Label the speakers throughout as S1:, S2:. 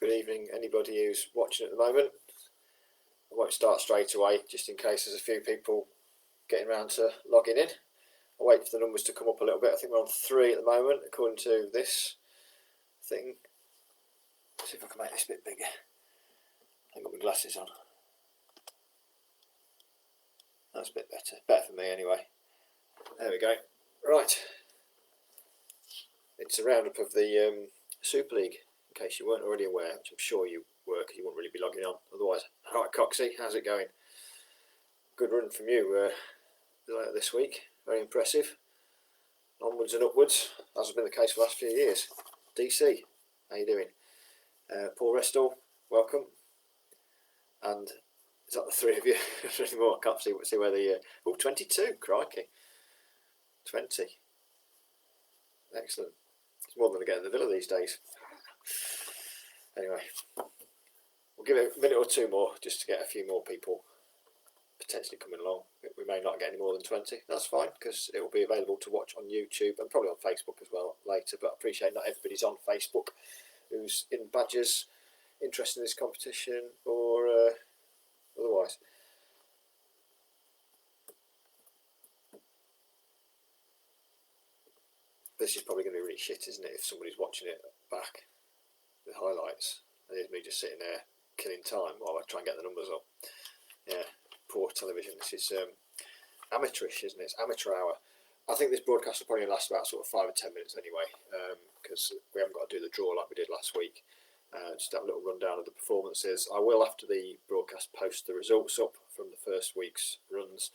S1: good evening anybody who's watching at the moment. I won't start straight away just in case there's a few people getting around to logging in. I'll wait for the numbers to come up a little bit. I think we're on 3 at the moment according to this thing. Let's see if I can make this a bit bigger. I've got my glasses on. That's a bit better for me anyway. There we go. Right, it's a roundup of the Super League, in case you weren't already aware, which I'm sure you were because you wouldn't really be logging on otherwise. Alright Coxie, how's it going? Good run from you this week, very impressive. Onwards and upwards, as has been the case for the last few years. DC, how you doing? Paul Restall, welcome. And is that the 3 of you? There's any more? I can't see where the 22, crikey. 20. Excellent. It's more than I get in the villa these days. Anyway, we'll give it a minute or two more just to get a few more people potentially coming along. We may not get any more than 20. That's fine because it will be available to watch on YouTube and probably on Facebook as well later. But I appreciate not everybody's on Facebook who's in Badgers, interested in this competition or otherwise. This is probably going to be really shit, isn't it, if somebody's watching it back, the highlights, and there's me just sitting there killing time while I try and get the numbers up. Yeah, poor television. This is amateurish, isn't it? It's amateur hour. I think this broadcast will probably last about sort of 5 or 10 minutes anyway, because we haven't got to do the draw like we did last week. Just have a little rundown of the performances. I will, after the broadcast, post the results up from the first week's runs.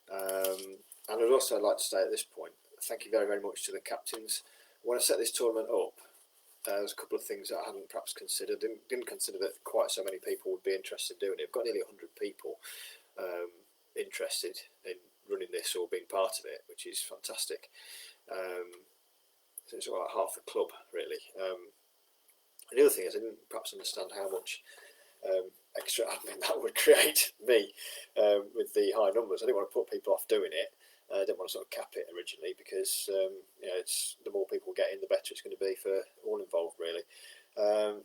S1: And I'd also like to say at this point, thank you very, very much to the captains. When I set this tournament up, there's a couple of things that I hadn't perhaps considered. Didn't consider that quite so many people would be interested in doing it. I've got nearly 100 people interested in running this or being part of it, which is fantastic. So it's about half the club, really. And the other thing is, I didn't perhaps understand how much extra admin that would create me with the high numbers. I didn't want to put people off doing it. I didn't want to sort of cap it originally because it's the more people get in, the better it's going to be for all involved, really.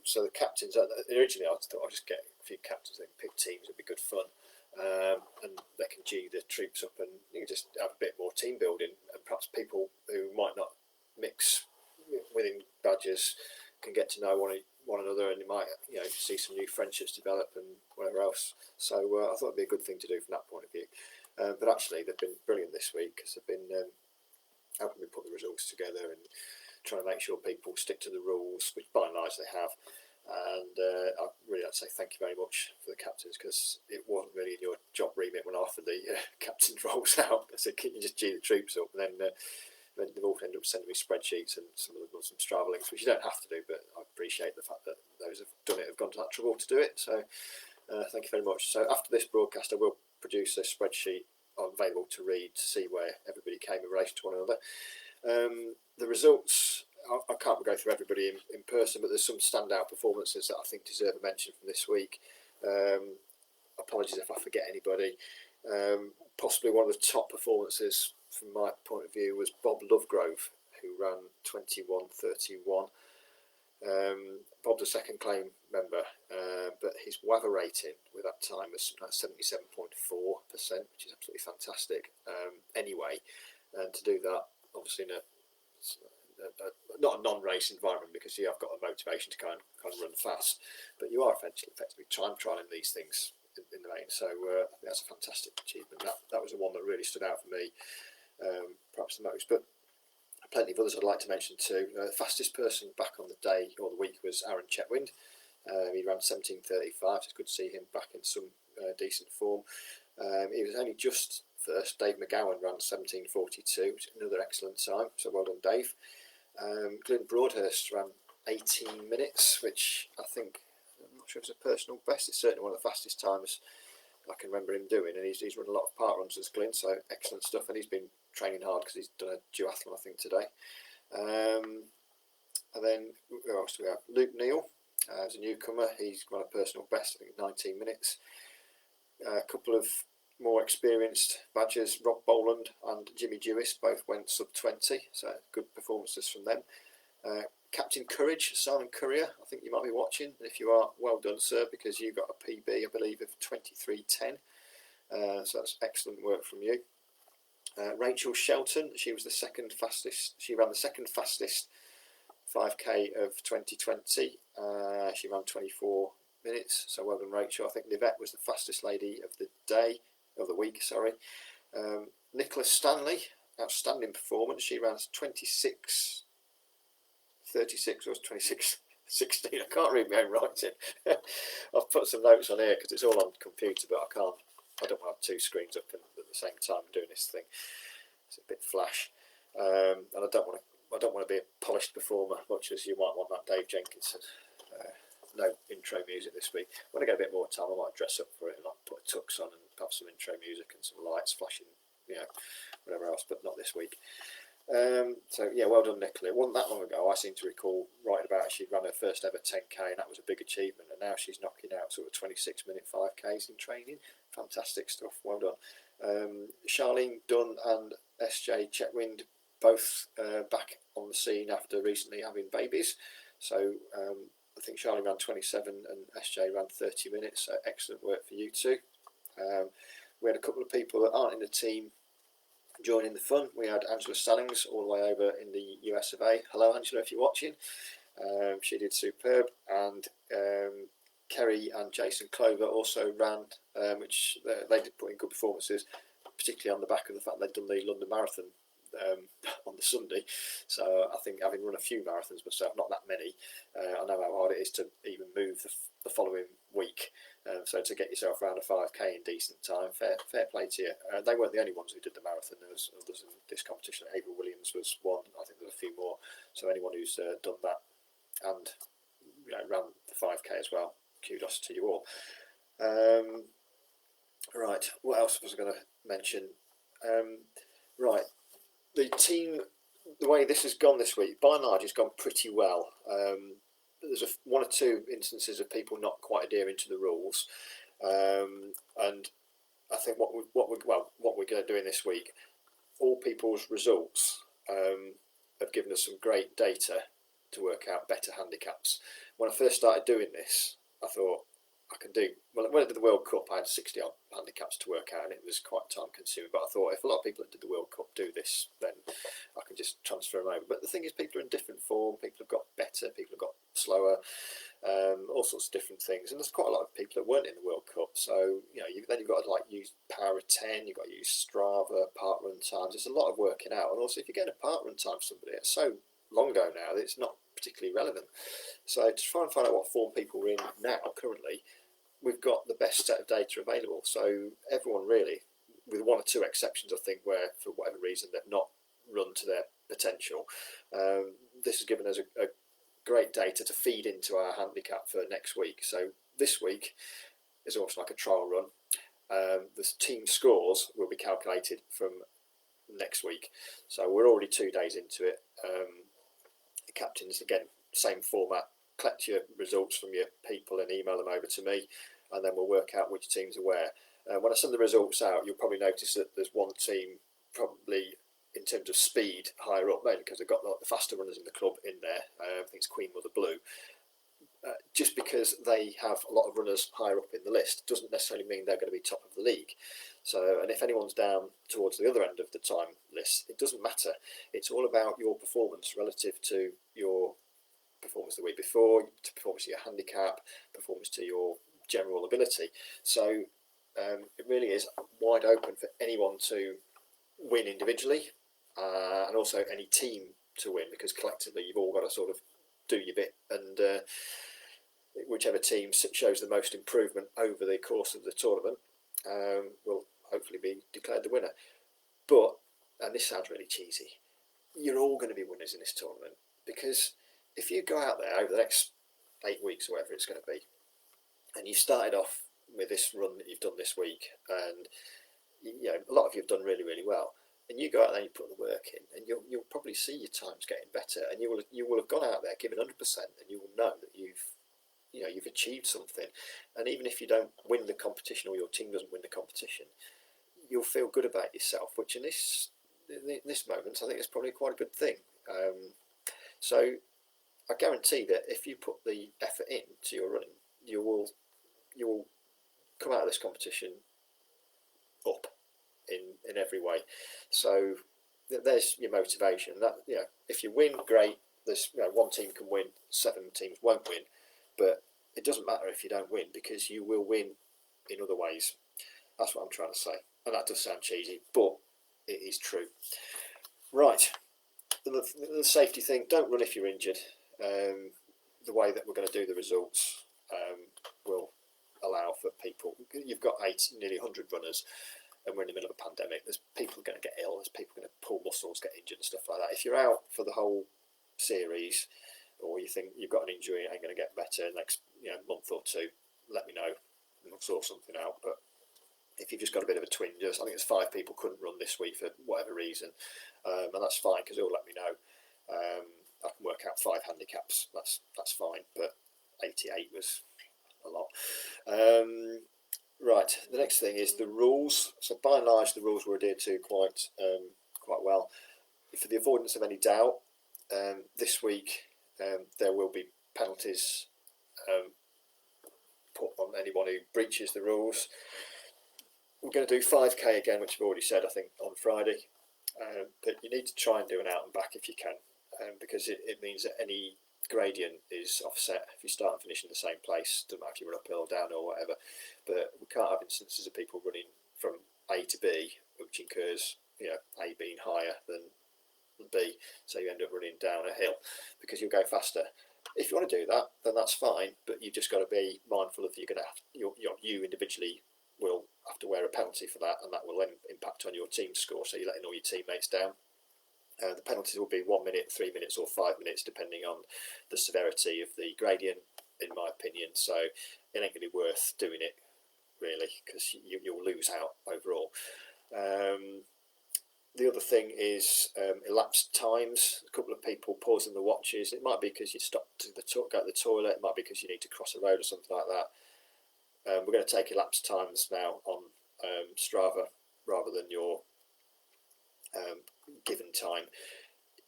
S1: So the captains, originally I thought I'd just get a few captains and pick teams. It'd be good fun, and they can G the troops up, and you can just have a bit more team building. And perhaps people who might not mix within Badgers can get to know one another, and you might see some new friendships develop and whatever else. So I thought it'd be a good thing to do from that point of view. But actually, they've been brilliant this week because they've been helping me put the results together and trying to make sure people stick to the rules, which by and large they have. And I'd really like to say thank you very much for the captains because it wasn't really in your job remit when I offered the captain's roles out. I said, can you just G the troops up? And then they've all ended up sending me spreadsheets and some of them some Strava links, which you don't have to do, but I appreciate the fact that those who've done it have gone to that trouble to do it. So thank you very much. So after this broadcast, I will produce a spreadsheet available to read to see where everybody came in relation to one another. The results, I can't go through everybody in person, but there's some standout performances that I think deserve a mention from this week. Apologies if I forget anybody. Possibly one of the top performances from my point of view was Bob Lovegrove, who ran 21:31. Bob's a second claim member, but his WAVA rating with that time was 77.4%, which is absolutely fantastic. Anyway, and to do that, obviously in not a non-race environment, because you have got a motivation to kind of run fast, but you are effectively time trialing these things in the main. So I think that's a fantastic achievement. That was the one that really stood out for me, perhaps the most. But plenty of others I'd like to mention too. The fastest person back on the day or the week was Aaron Chetwynd. He ran 17:35, so it's good to see him back in some decent form. He was only just first. Dave McGowan ran 17:42, which is another excellent time, so well done Dave. Glyn Broadhurst ran 18 minutes, which I think, I'm not sure if it's a personal best, it's certainly one of the fastest times I can remember him doing, and he's run a lot of park runs as Glyn, so excellent stuff, and he's been training hard because he's done a duathlon I think today. And then who else do we have? Luke Neal, as a newcomer, he's run a personal best, I think 19 minutes. A couple of more experienced badgers, Rob Boland and Jimmy Dewis, both went sub 20, so good performances from them. Captain Courage, Simon Courier, I think you might be watching. If you are, well done, sir, because you got a PB, I believe, of 23:10. So that's excellent work from you. Rachel Shelton, she was the second fastest. She ran the second fastest 5k of 2020. She ran 24 minutes, so well done, Rachel. I think Nivette was the fastest lady of the day, of the week, sorry. Nicholas Stanley, outstanding performance. She ran 26:36 or 26:16. I can't read my own writing. I've put some notes on here because it's all on the computer, but I don't want to have two screens up at the same time doing this thing. It's a bit flash, and I don't want to be a polished performer, much as you might want that Dave Jenkinson. No intro music this week. When I get a bit more time, I might dress up for it and like put a tux on and perhaps some intro music and some lights flashing, whatever else, but not this week. So yeah, well done, Nicola. It wasn't that long ago, I seem to recall writing about she ran her first ever 10k, and that was a big achievement, and now she's knocking out sort of 26-minute 5ks in training. Fantastic stuff, well done. Charlene Dunn and SJ Chetwynd both back on the scene after recently having babies, so I think Charlene ran 27 and SJ ran 30 minutes, so excellent work for you two. We had a couple of people that aren't in the team joining the fun. We had Angela Stallings all the way over in the US of A. Hello Angela, if you're watching. She did superb, and Kerry and Jason Clover also ran, which they did put in good performances, particularly on the back of the fact they'd done the London Marathon on the Sunday. So I think, having run a few marathons myself, not that many, I know how hard it is to even move the following week. So to get yourself around a 5k in decent time, fair play to you. They weren't the only ones who did the marathon. There was others in this competition. Ava Williams was one. I think there's a few more. So anyone who's done that and ran the 5k as well, kudos to you all. Right, what else was I going to mention? Right, the team, the way this has gone this week, by and large, it's gone pretty well. There's one or two instances of people not quite adhering to the rules, and I think what we're going to do in this week, all people's results have given us some great data to work out better handicaps. When I first started doing this, I thought I can do, well, when I did the World Cup, I had 60 odd handicaps to work out, and it was quite time consuming, but I thought if a lot of people that did the World Cup do this, then I can just transfer them over. But the thing is, people are in different form, people have got better, people have got slower, all sorts of different things, and there's quite a lot of people that weren't in the World Cup, so then you've got to use Power of 10, you've got to use Strava, part run times. There's a lot of working out, and also if you're getting a part run time for somebody, it's so long ago now that it's not particularly relevant. So to try and find out what form people are in now currently, we've got the best set of data available. So everyone really, with one or two exceptions, I think, where for whatever reason they've not run to their potential, this has given us a great data to feed into our handicap for next week. So this week is almost like a trial run. The team scores will be calculated from next week. So we're already 2 days into it. The captains, again, same format. Collect your results from your people and email them over to me, and then we'll work out which teams are where. When I send the results out, you'll probably notice that there's one team probably in terms of speed higher up, mainly because they've got the faster runners in the club in there. I think it's Queen Mother Blue. Just because they have a lot of runners higher up in the list doesn't necessarily mean they're going to be top of the league. So, and if anyone's down towards the other end of the time list, it doesn't matter. It's all about your performance relative to your performance the week before, to performance to your handicap, performance to your general ability. So it really is wide open for anyone to win individually, and also any team to win, because collectively you've all got to sort of do your bit, and whichever team shows the most improvement over the course of the tournament will hopefully be declared the winner. But, and this sounds really cheesy, you're all going to be winners in this tournament, because if you go out there over the next 8 weeks or whatever it's going to be, and you started off with this run that you've done this week, and a lot of you have done really, really well, and you go out there and you put the work in, and you'll probably see your times getting better, and you will have gone out there given 100%, and you will know that you've achieved something. And even if you don't win the competition, or your team doesn't win the competition, you'll feel good about yourself, which in this moment I think is probably quite a good thing. So I guarantee that if you put the effort into your running, you will come out of this competition up in every way. So there's your motivation. That, you know, if you win, great. There's, you know, one team can win, 7 teams won't win, but it doesn't matter if you don't win, because you will win in other ways. That's what I'm trying to say, and that does sound cheesy, but it is true. Right, the safety thing. Don't run if you're injured. The way that we're going to do the results will allow for people. You've got nearly 100 runners, and we're in the middle of a pandemic. There's people going to get ill. There's people going to pull muscles, get injured, and stuff like that. If you're out for the whole series, or you think you've got an injury and ain't going to get better next, you know, month or two, let me know and we'll sort something out. But if you've just got a bit of a twinge, I think it's 5 people couldn't run this week for whatever reason, and that's fine, because it'll let me know. I can work out 5 handicaps. That's fine, but 88 was a lot. Right, the next thing is the rules. So by and large, the rules were adhered to quite well. For the avoidance of any doubt, this week there will be penalties put on anyone who breaches the rules. We're going to do 5k again, which I've already said, I think, on Friday. But you need to try and do an out and back if you can, because it means that any gradient is offset if you start and finish in the same place. Doesn't matter if you run uphill or down or whatever, but we can't have instances of people running from A to B, which incurs, you know, A being higher than B, so you end up running down a hill because you'll go faster. If you want to do that, then that's fine, but you've just got to be mindful of you're going to have you individually will have to wear a penalty for that, and that will then impact on your team score. So you're letting all your teammates down. The penalties will be 1 minute, 3 minutes, or 5 minutes, depending on the severity of the gradient, in my opinion. So it ain't going to be worth doing it, really, because you'll lose out overall. The other thing is elapsed times. A couple of people pausing the watches. It might be because you stopped to go to the toilet. It might be because you need to cross a road or something like that. We're going to take elapsed times now on Strava rather than your given time.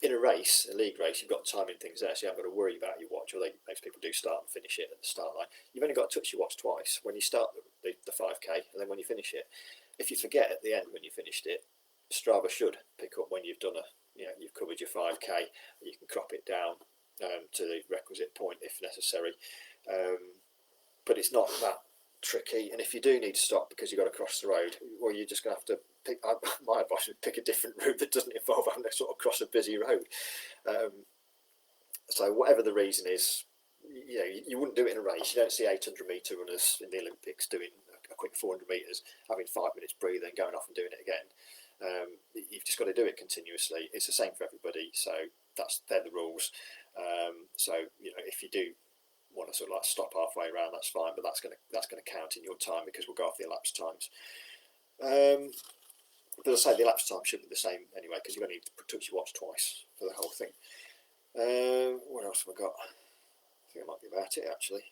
S1: In a race, a league race, you've got timing things there, so you haven't got to worry about your watch. Or most people do start and finish it at the start line. You've only got to touch your watch twice, when you start the 5k and then when you finish it. If you forget at the end when you finished it, Strava should pick up when you've done you've covered your 5k. You can crop it down to the requisite point if necessary, but it's not that tricky. And if you do need to stop because you've got to cross the road, well, you're just going to have to pick. My advice would pick a different route that doesn't involve having to sort of cross a busy road. So whatever the reason is, you wouldn't do it in a race. You don't see 800-metre runners in the Olympics doing a quick 400 metres, having 5 minutes breather and going off and doing it again. You've just got to do it continuously. It's the same for everybody. So they're the rules. So if you do want to sort of like stop halfway around, that's fine, but that's going to count in your time, because we'll go off the elapsed times. But as I say, the elapsed time should be the same anyway, because you only need to touch your watch twice for the whole thing. What else have I got? I think that might be about it, actually.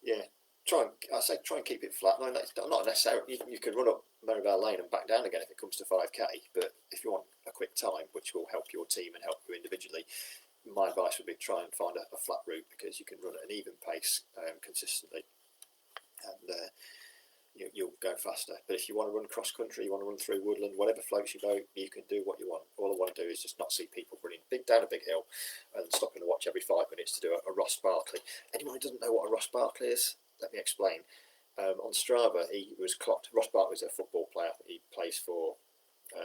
S1: Yeah, try and keep it flat. No, not necessarily. You can run up Merivale Lane and back down again if it comes to 5k, but if you want a quick time, which will help your team and help you individually, my advice would be try and find a flat route, because you can run at an even pace consistently, and you'll go faster. But if you want to run cross country, you want to run through woodland, whatever floats your boat, you can do what you want. All I want to do is just not see people running down a big hill and stopping to watch every 5 minutes to do a Ross Barkley. Anyone who doesn't know what a Ross Barkley is, let me explain. On Strava, he was clocked. Ross Barkley is a football player. He plays for.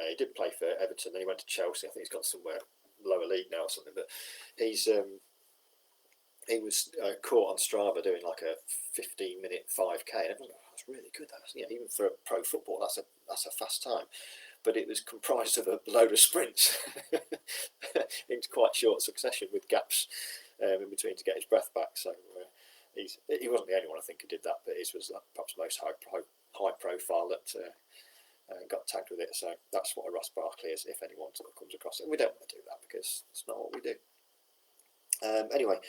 S1: He did play for Everton. Then he went to Chelsea. I think he's got somewhere lower league now or something. But he was caught on Strava doing like a 15-minute 5k, and everyone, that's really good. That's, even for a pro football, that's a fast time. But it was comprised of a load of sprints in quite short succession, with gaps in between to get his breath back. So he wasn't the only one, I think, who did that, but his was perhaps the most high profile that got tagged with it. So that's what a Ross Barkley is, if anyone sort of comes across it. And we don't want to do that, because it's not what we do. Anyway,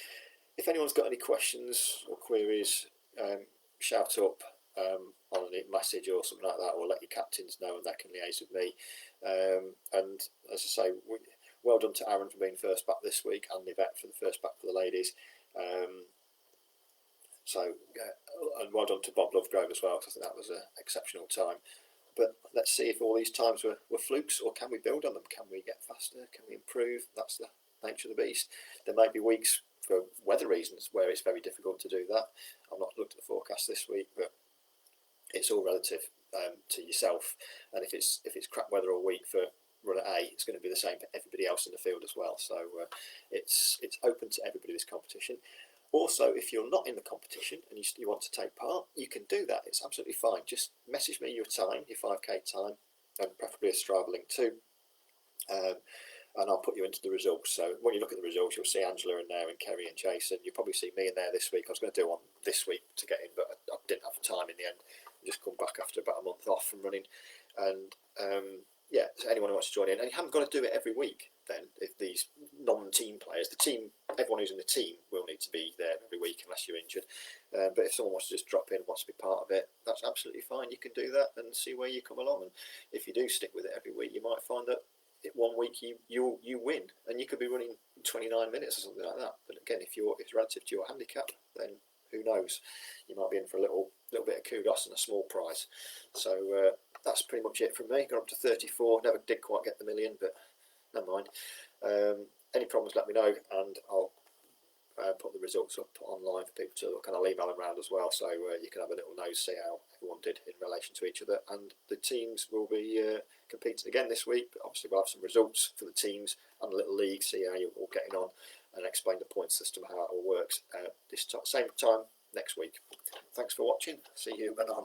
S1: if anyone's got any questions or queries, shout up on a message or something like that, or let your captains know and they can liaise with me. And as I say, well done to Aaron for being first back this week, and Yvette for the first back for the ladies. And well done to Bob Lovegrove as well, because I think that was an exceptional time. But let's see if all these times were flukes, or can we build on them? Can we get faster? Can we improve? That's the nature of the beast. There might be weeks for weather reasons where it's very difficult to do that. I've not looked at the forecast this week, but it's all relative to yourself. And if it's crap weather all week for runner A, it's going to be the same for everybody else in the field as well. So it's open to everybody, this competition. Also, if you're not in the competition and you want to take part, you can do that. It's absolutely fine. Just message me your time, your 5k time, and preferably a Strava link too. And I'll put you into the results. So when you look at the results, you'll see Angela in there, and Kerry and Jason. You'll probably see me in there this week. I was going to do one this week to get in, but I didn't have time in the end. I just come back after about a month off from running. And yeah, so anyone who wants to join in, and you haven't got to do it every week. Then, if these non-team players, the team, everyone who's in the team will need to be there every week unless you're injured. But if someone wants to just drop in, wants to be part of it, that's absolutely fine. You can do that and see where you come along. And if you do stick with it every week, you might find that one week you win, and you could be running 29 minutes or something like that. But again, if it's relative to your handicap, then who knows? You might be in for a little bit of kudos and a small prize. So that's pretty much it from me. Got up to 34. Never did quite get the million, but never mind. Any problems, let me know, and I'll put the results up online for people to look, and I'll email them around as well, so you can have a little nose, see how everyone did in relation to each other. And the teams will be competing again this week, but obviously we'll have some results for the teams and a little league, see how you're all getting on, and explain the point system, how it all works this same time next week. Thanks for watching. See you, and on.